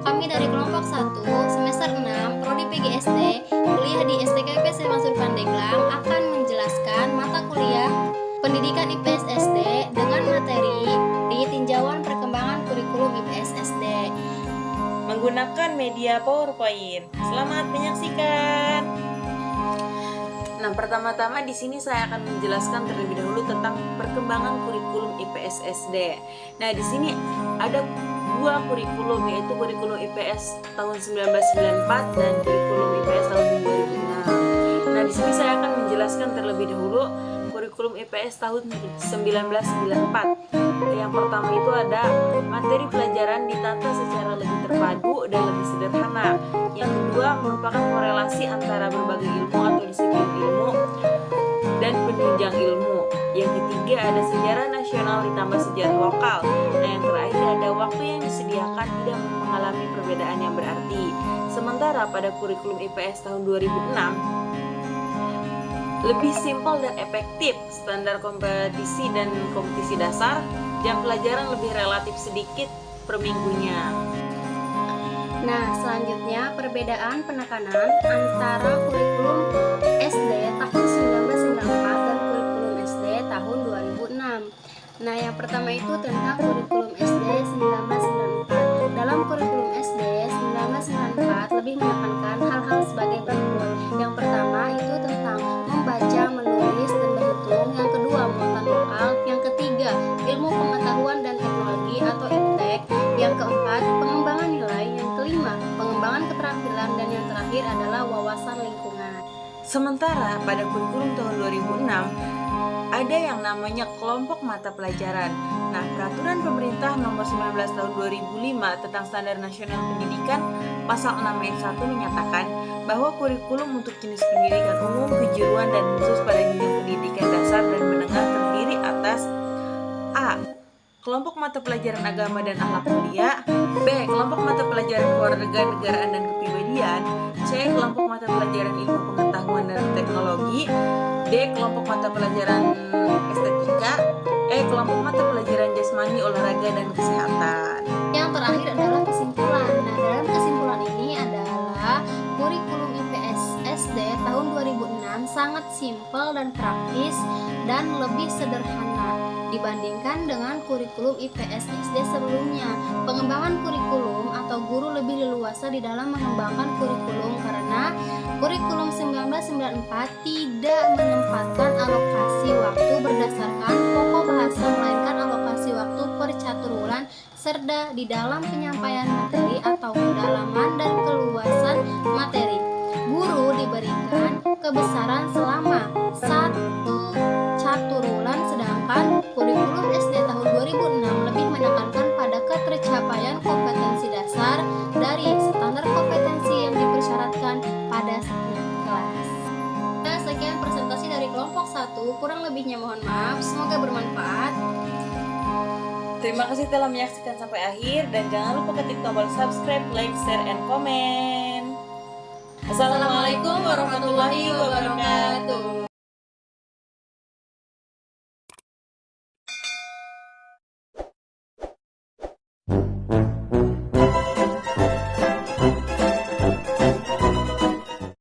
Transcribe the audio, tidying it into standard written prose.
Kami dari kelompok 1 semester 6 Prodi PGSD kuliah di STKP Mansur Pandeglang akan menjelaskan mata kuliah Pendidikan IPS SD dengan materi di tinjauan perkembangan kurikulum IPS SD menggunakan media PowerPoint. Selamat menyaksikan. Nah, pertama-tama di sini saya akan menjelaskan terlebih dahulu tentang perkembangan kurikulum IPS SD. Nah, di sini ada dua kurikulum, yaitu kurikulum IPS tahun 1994 dan kurikulum IPS tahun 2006. Nah, di sini saya akan menjelaskan terlebih dahulu kurikulum IPS tahun 1994. Yang pertama itu ada materi pelajaran ditata secara lebih terpadu dan lebih sederhana. Yang kedua merupakan korelasi antara berbagai ilmu atau disiplin ilmu dan penunjang ilmu. Yang ketiga ada sejarah nasional ditambah sejarah lokal. Nah, yang terakhir ada waktu yang disediakan tidak mengalami perbedaan yang berarti. Sementara pada kurikulum IPS tahun 2006 lebih simpel dan efektif, standar kompetisi dan kompetisi dasar, jam pelajaran lebih relatif sedikit per minggunya. Nah, selanjutnya perbedaan penekanan antara kurikulum SD tahun 1994 dan kurikulum SD tahun 2006. Nah, yang pertama itu tentang kurikulum SD 1994. Dalam kurikulum SD 1994 lebih menekankan hal-hal sebagai berikut. Yang pertama itu tentang membaca, menulis, dan berhitung. Yang kedua, muatan lokal. Yang ketiga, ilmu pengetahuan dan teknologi atau IPTEK. Yang keempat, pengembangan nilai. Yang kelima, pengembangan keterampilan. Dan yang terakhir adalah wawasan lingkungan. Sementara pada kurikulum tahun 2006 ada yang namanya kelompok mata pelajaran. Nah, peraturan pemerintah nomor 19 tahun 2005 tentang standar nasional pendidikan pasal 6 ayat 1 menyatakan bahwa kurikulum untuk jenis pendidikan umum, kejuruan, dan khusus pada jenjang pendidikan dasar dan menengah terdiri atas A. Kelompok mata pelajaran agama dan akhlak mulia. B. Kelompok mata pelajaran kewarganegaraan dan kepribadian. C. Kelompok mata pelajaran ilmu pengetahuan dan teknologi. D. Kelompok mata pelajaran estetika. E. Kelompok mata pelajaran jasmani, olahraga, dan kesehatan. Yang terakhir adalah kesimpulan. Nah, dalam kesimpulan ini adalah kurikulum IPS SD tahun 2006 sangat simpel dan praktis dan lebih sederhana dibandingkan dengan kurikulum IPS SD sebelumnya. Pengembangan kurikulum atau guru lebih leluasa di dalam mengembangkan kurikulum karena kurikulum 1994 tidak menempatkan alokasi waktu berdasarkan pokok bahasa, melainkan alokasi waktu per catur bulan serta di dalam penyampaian materi atau kedalaman dan keluasan materi. Guru diberikan kebesaran selama 1 caturwulan, sedangkan kurikulum SD tahun 2006 lebih menekankan pada ketercapaian kompetensi dasar dari standar kompetensi yang dipersyaratkan pada setiap kelas. Nah, sekian presentasi dari kelompok 1, kurang lebihnya mohon maaf, semoga bermanfaat. Terima kasih telah menyaksikan sampai akhir dan jangan lupa ketik tombol subscribe, like, share, and comment. Assalamualaikum warahmatullahi wabarakatuh.